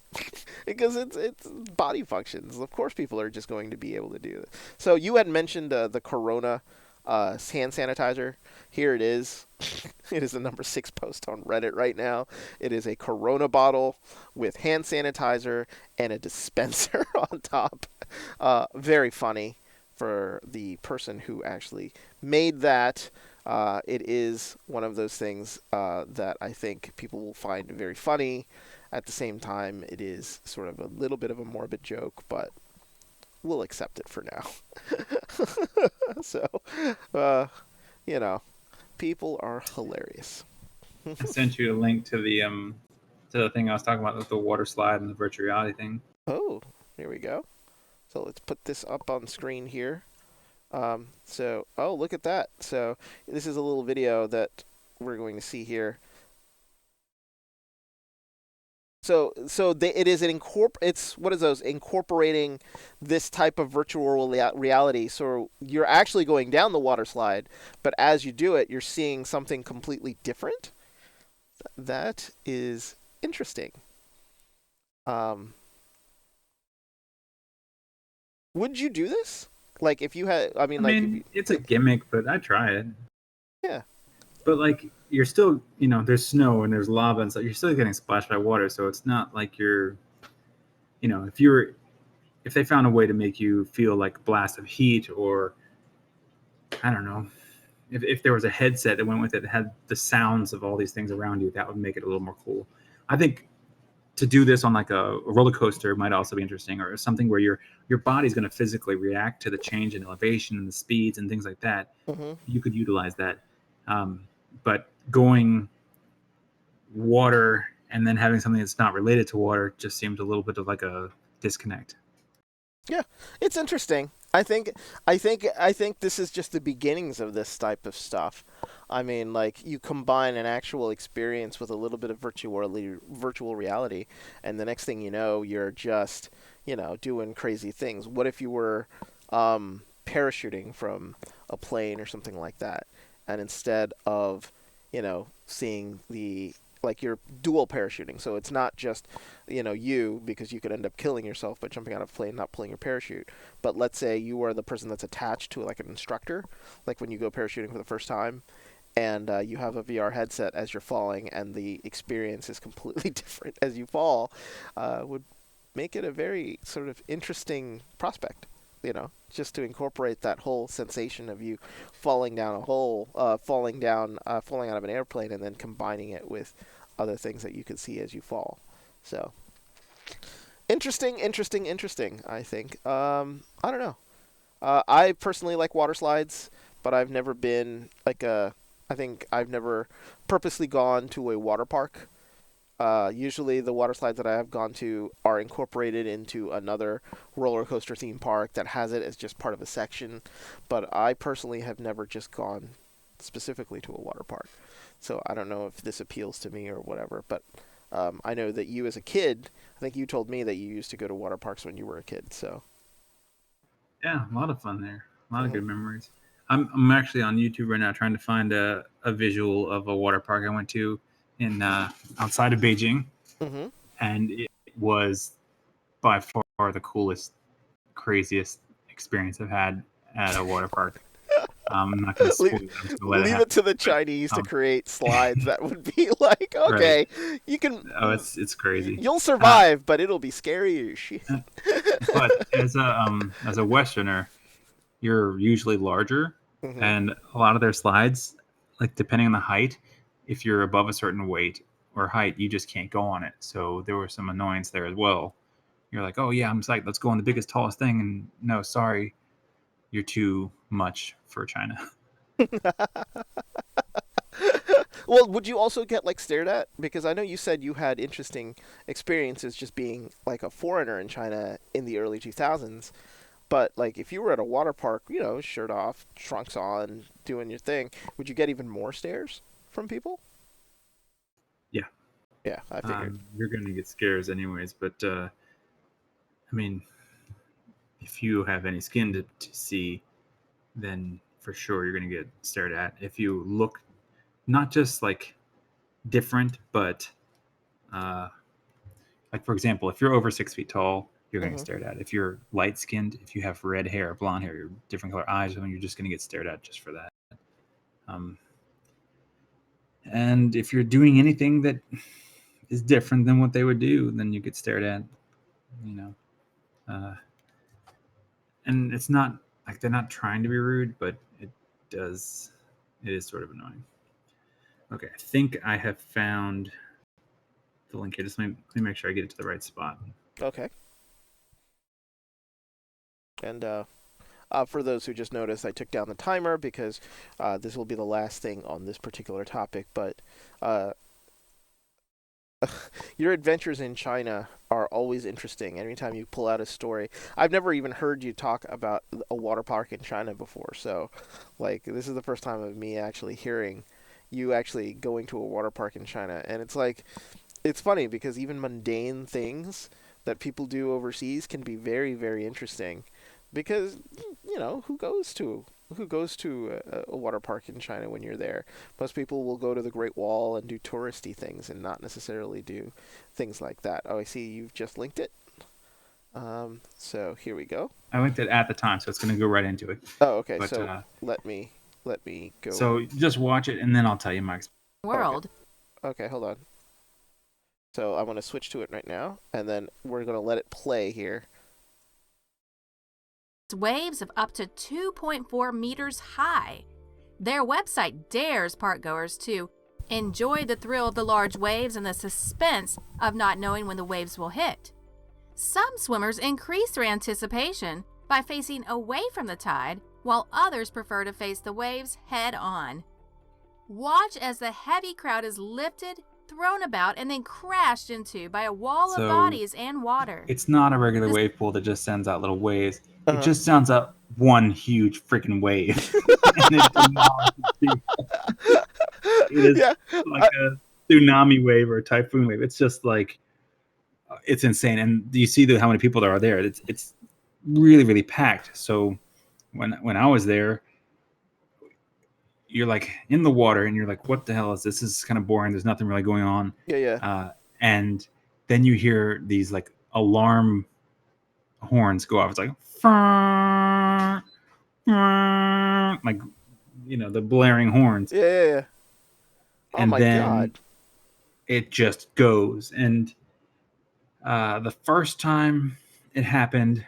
because it's body functions. Of course, people are just going to be able to do it. So you had mentioned the Corona hand sanitizer. Here it is. It is the number 6 post on Reddit right now. It is a Corona bottle with hand sanitizer and a dispenser on top. Very funny for the person who actually made that. It is one of those things that I think people will find very funny. At the same time, it is sort of a little bit of a morbid joke, but we'll accept it for now. So, uh, you know, people are hilarious. I sent you a link to the thing I was talking about with the water slide and the virtual reality thing. Oh, here we go. So let's put this up on screen here. Oh, look at that. So this is a little video that we're going to see here. It is it's what is those incorporating this type of virtual reality. So you're actually going down the water slide, but as you do it, you're seeing something completely different. That is interesting. Um, would you do this? Like if you had, I mean, I like if you, mean, it's a gimmick, but I try it. yeah. But like, you're still, there's snow and there's lava and stuff. You're still getting splashed by water, so it's not like you're, if they found a way to make you feel like a blast of heat, or I don't know, if there was a headset that went with it that had the sounds of all these things around you, that would make it a little more cool. I think to do this on like a roller coaster might also be interesting, or something where your body's going to physically react to the change in elevation and the speeds and things like that. Hmm. You could utilize that. Um, but going water and then having something that's not related to water just seemed a little bit of like a disconnect. Yeah, it's interesting. I think this is just the beginnings of this type of stuff. I mean, like you combine an actual experience with a little bit of virtual reality, and the next thing you know, you're just doing crazy things. What if you were parachuting from a plane or something like that, and instead of seeing the like you're dual parachuting. So it's not just, you, because you could end up killing yourself by jumping out of a plane, not pulling your parachute. But let's say you are the person that's attached to like an instructor, like when you go parachuting for the first time, and you have a VR headset as you're falling, and the experience is completely different as you fall, would make it a very sort of interesting prospect. Just to incorporate that whole sensation of you falling down a hole, falling out of an airplane, and then combining it with other things that you can see as you fall. So interesting, interesting, interesting. I think. I don't know. I personally like water slides, but I've never been like a. I think I've never purposely gone to a water park. Usually, the water slides that I have gone to are incorporated into another roller coaster theme park that has it as just part of a section. But I personally have never just gone specifically to a water park. So I don't know if this appeals to me or whatever. But I know that you, as a kid, I think you told me that you used to go to water parks when you were a kid. So. Yeah, a lot of fun there. A lot of Hmm. good memories. I'm actually on YouTube right now trying to find a visual of a water park I went to in outside of Beijing, Hmm. and it was by far the coolest, craziest experience I've had at a water park. I'm not going to spoil leave, it. I'm just going to let it leave it happen. to the But Chinese to create slides that would be like, right, okay, you can, oh, it's crazy. you'll Uh, survive, but it'll be scary as shit. but as a Westerner, you're usually larger, Hmm. and a lot of their slides, like depending on the height, if you're above a certain weight or height, you just can't go on it. So there was some annoyance there as well. You're like, oh yeah, I'm psyched. Let's go on the biggest, tallest thing, and no, sorry, you're too much for China. Well, would you also get like stared at? Because I know you said you had interesting experiences just being like a foreigner in China in the early 2000s. But like if you were at a water park, shirt off, trunks on, doing your thing, would you get even more stares from people? Yeah, Yeah, I figured. you're gonna get scares anyways. But I mean, if you have any skin to see, then for sure you're gonna get stared at. If you look not just like different, but uh, like for example, if you're over 6 feet tall, you're gonna get Hmm. stared at. If you're light skinned, if you have red hair, blonde hair, you're different color eyes, you're just gonna get stared at just for that. Um, and if you're doing anything that is different than what they would do, then you get stared at. You know, uh, and it's not like they're not trying to be rude, but does it is sort of annoying. Okay, I think I have found the link here. Just let me make sure I get it to the right spot. Okay. And for those who just noticed, I took down the timer because this will be the last thing on this particular topic. But uh, your adventures in China are always interesting. Anytime you pull out a story, I've never even heard you talk about a water park in China before. So, like, this is the first time of me actually hearing you actually going to a water park in China, and it's like it's funny because even mundane things that people do overseas can be very, very interesting. Because who goes to a water park in China when you're there? Most people will go to the Great Wall and do touristy things and not necessarily do things like that. Oh, I see you've just linked it. So here we go. I linked it at the time, so it's going to go right into it. Oh, okay. But So let me go. so just watch it, and then I'll tell you my. Oh, okay. World. Okay, hold on. So I want to switch to it right now, and then we're gonna let it play here. Waves of up to 2.4 meters high. Their website dares parkgoers to enjoy the thrill of the large waves and the suspense of not knowing when the waves will hit. Some swimmers increase their anticipation by facing away from the tide, while others prefer to face the waves head on. Watch as the heavy crowd is lifted, thrown about, and then crashed into by a wall of So bodies and water. it's not a regular This wave pool that just sends out little waves. Uh It huh. just sounds out one huge freaking wave, and it demolishes people. It is Yeah. like a tsunami wave or a typhoon wave. It's just like it's insane. And you see how many people there are there. It's really really packed. So when I was there, you're like in the water and you're like, what the hell is this? This is kind of boring. There's nothing really going on. Yeah. And then you hear these like alarm horns go off. It's like, like, the blaring horns. Yeah. Oh And my then God. it just goes. And the first time it happened,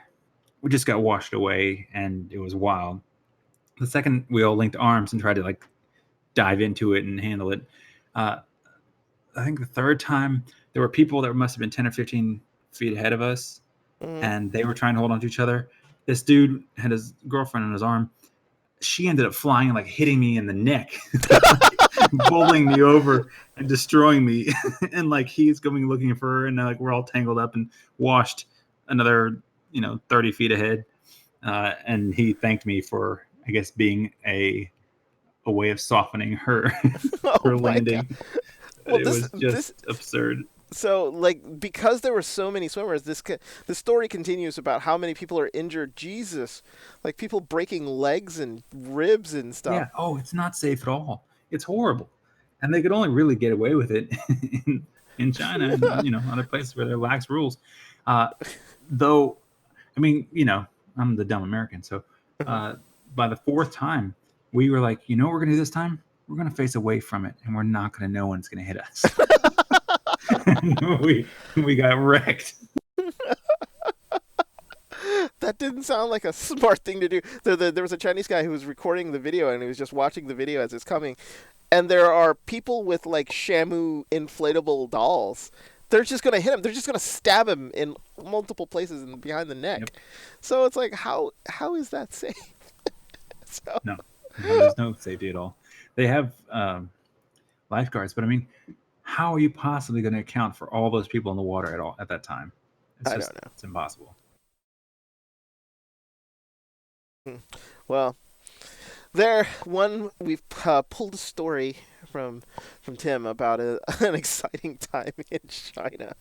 we just got washed away and it was wild. The second, we all linked arms and tried to like dive into it and handle it. I think the third time, there were people that must have been 10 or 15 feet ahead of us, Mhm. and they were trying to hold on to each other. This dude had his girlfriend on his arm. She ended up flying and like hitting me in the neck, like, bowling me over and destroying me. And like he's going looking for her, and like we're all tangled up and washed another 30 feet ahead. And he thanked me for, I guess, being a way of softening her Oh her my God. landing. Well, It was just absurd. so like because there were so many swimmers, the story continues about how many people are injured. Jesus, like people breaking legs and ribs and stuff. Yeah. Oh, it's not safe at all. It's horrible, and they could only really get away with it in China and other places where there are lax rules. Though, I mean, I'm the dumb American, so by the fourth time, we were like, what we're gonna do this time? We're gonna face away from it, and we're not gonna know when it's gonna hit us. we got wrecked. That didn't sound like a smart thing to do. There was a Chinese guy who was recording the video and he was just watching the video as it's coming. And there are people with like Shamu inflatable dolls. They're just gonna hit him. They're just gonna stab him in multiple places and behind the neck. Yep. So it's like, how is that safe? So No, there's no safety at all. They have lifeguards, but I mean, how are you possibly going to account for all those people in the water at that time? I don't know. It's impossible. Well, we've pulled a story from Tim about an exciting time in China.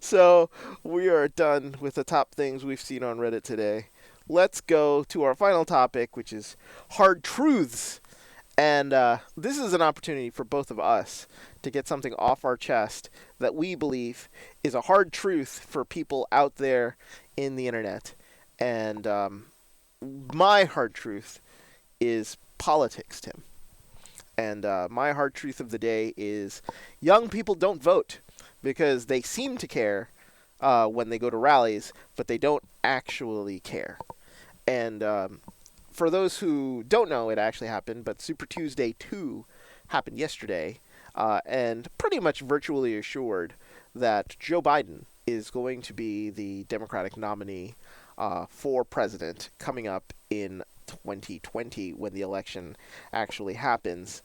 So we are done with the top things we've seen on Reddit today. Let's go to our final topic, which is hard truths. And this is an opportunity for both of us to get something off our chest that we believe is a hard truth for people out there in the internet. And my hard truth is politics, Tim. And my hard truth of the day is young people don't vote because they seem to care when they go to rallies, but they don't actually care. And for those who don't know, it actually happened, but Super Tuesday 2 happened yesterday, and pretty much virtually assured that Joe Biden is going to be the Democratic nominee for president coming up in 2020 when the election actually happens.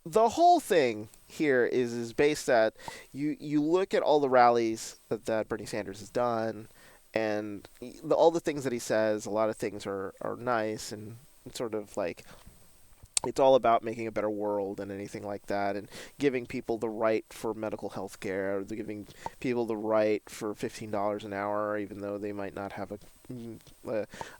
The whole thing here is based that you look at all the rallies that Bernie Sanders has done, and all the things that he says. A lot of things are nice and sort of like it's all about making a better world and anything like that, and giving people the right for medical health care, giving people the right for $15 an hour, even though they might not have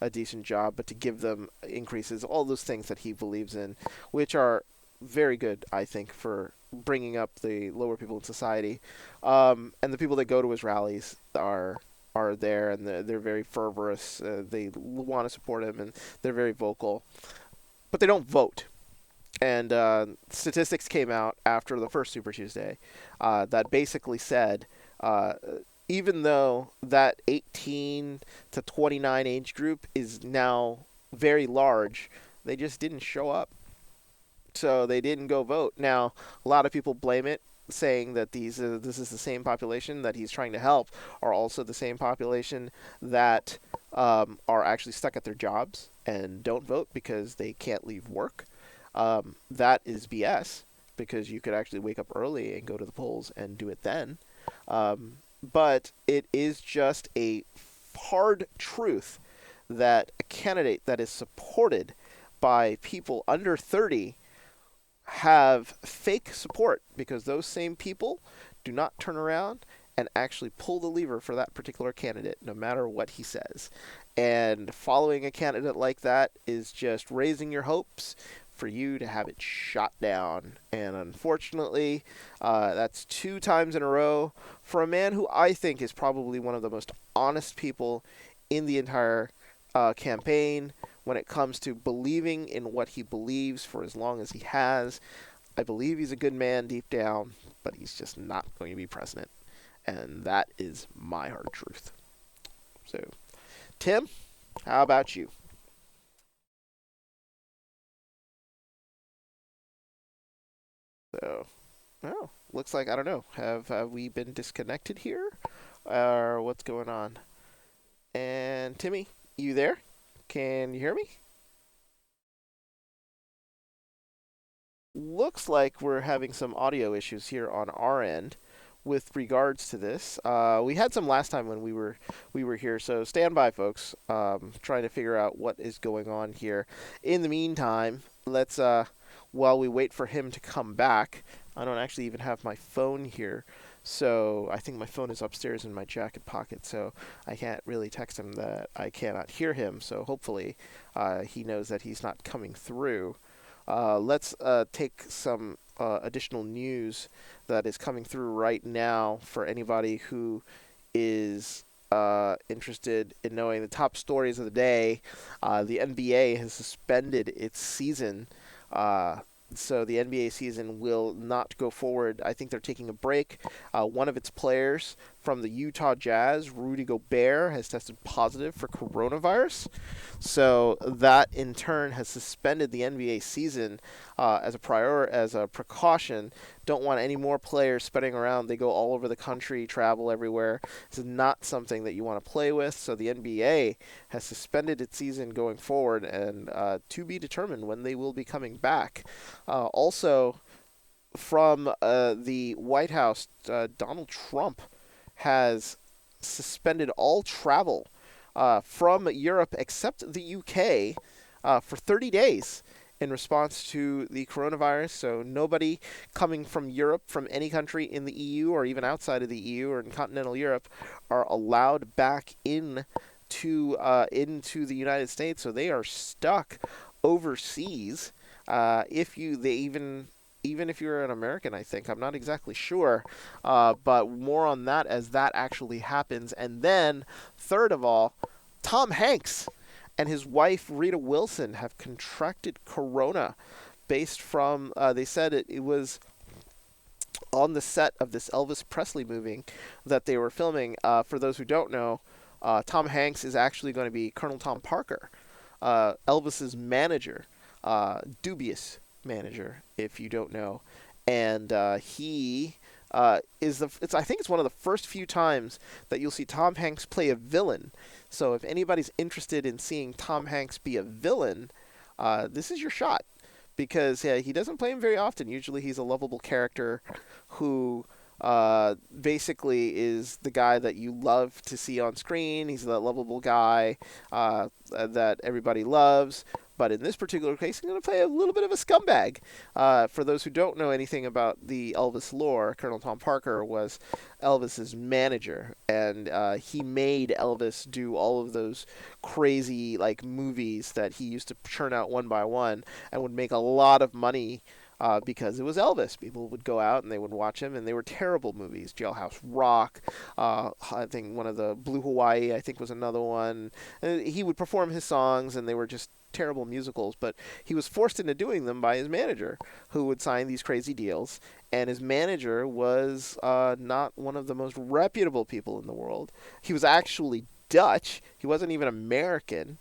a decent job, but to give them increases, all those things that he believes in, which are very good, I think, for bringing up the lower people in society. And the people that go to his rallies are there, and they're very fervorous. They want to support him, and they're very vocal, but they don't vote. And statistics came out after the first Super Tuesday that basically said even though that 18 to 29 age group is now very large, they just didn't show up. So they didn't go vote. Now, a lot of people blame it, saying that this is the same population that he's trying to help, are also the same population that are actually stuck at their jobs and don't vote because they can't leave work. That is BS, because you could actually wake up early and go to the polls and do it then. But it is just a hard truth that a candidate that is supported by people under 30 have fake support, because those same people do not turn around and actually pull the lever for that particular candidate, no matter what he says. And following a candidate like that is just raising your hopes for you to have it shot down. And unfortunately, that's 2 times in a row for a man who I think is probably one of the most honest people in the entire campaign when it comes to believing in what he believes for as long as he has. I believe he's a good man deep down, but he's just not going to be president. And that is my hard truth. So, Tim, how about you? So, oh, looks like, I don't know. Have we been disconnected here? Or what's going on? And Timmy, you there? Can you hear me? Looks like we're having some audio issues here on our end with regards to this. We had some last time when we were here, so stand by, folks. Trying to figure out what is going on here. In the meantime, let's while we wait for him to come back. I don't actually even have my phone here, so I think my phone is upstairs in my jacket pocket, so I can't really text him that I cannot hear him. So hopefully, he knows that he's not coming through. Let's take some additional news that is coming through right now for anybody who is interested in knowing the top stories of the day. The NBA has suspended its season. So the NBA season will not go forward. I think they're taking a break. One of its players from the Utah Jazz, Rudy Gobert, has tested positive for coronavirus. So that in turn has suspended the NBA season as a precaution. Don't want any more players spreading around. They go all over the country, travel everywhere. This is not something that you want to play with. So the NBA has suspended its season going forward, and to be determined when they will be coming back. Also, from the White House, Donald Trump has suspended all travel from Europe except the UK for 30 days in response to the coronavirus. So nobody coming from Europe, from any country in the EU or even outside of the EU or in continental Europe, are allowed back into the United States. So they are stuck overseas. Even if you're an American, I think. I'm not exactly sure. But more on that as that actually happens. And then, third of all, Tom Hanks and his wife, Rita Wilson, have contracted corona based from, they said it was on the set of this Elvis Presley movie that they were filming. For those who don't know, Tom Hanks is actually going to be Colonel Tom Parker, Elvis's manager, dubious manager, if you don't know, and he is I think it's one of the first few times that you'll see Tom Hanks play a villain. So if anybody's interested in seeing Tom Hanks be a villain, this is your shot, because he doesn't play him very often. Usually he's a lovable character who basically is the guy that you love to see on screen. He's that lovable guy that everybody loves. But in this particular case, I'm going to play a little bit of a scumbag. For those who don't know anything about the Elvis lore, Colonel Tom Parker was Elvis's manager, and he made Elvis do all of those crazy movies that he used to churn out one by one, and would make a lot of money because it was Elvis. People would go out and they would watch him, and they were terrible movies. Jailhouse Rock, I think one of the Blue Hawaii, I think was another one. He would perform his songs, and they were just terrible musicals, but he was forced into doing them by his manager, who would sign these crazy deals. And his manager was not one of the most reputable people in the world. He was actually Dutch. He wasn't even American.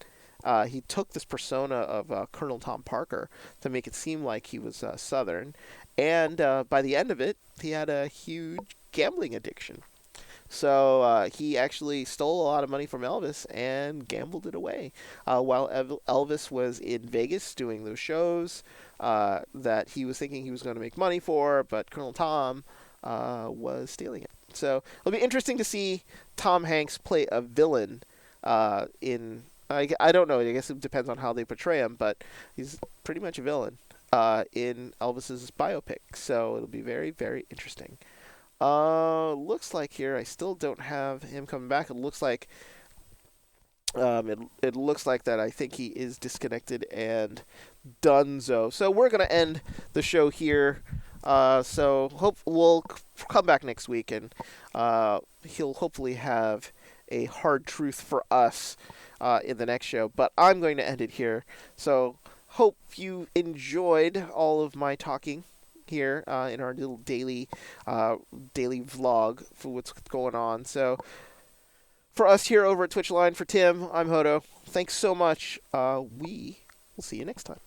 He took this persona of Colonel Tom Parker to make it seem like he was Southern. And by the end of it, he had a huge gambling addiction. So he actually stole a lot of money from Elvis and gambled it away while Elvis was in Vegas doing those shows that he was thinking he was going to make money for, but Colonel Tom was stealing it. So it'll be interesting to see Tom Hanks play a villain in... I don't know. I guess it depends on how they portray him, but he's pretty much a villain in Elvis's biopic. So it'll be very, very interesting. Looks like here I still don't have him coming back. It looks like it looks like that I think he is disconnected and Dunzo. So we're gonna end the show here. So hope we'll come back next week, and he'll hopefully have a hard truth for us in the next show. But I'm going to end it here. So hope you enjoyed all of my talking here in our little daily vlog for what's going on. So for us here over at Twitch Line, for Tim, I'm Hodo. Thanks so much. We will see you next time.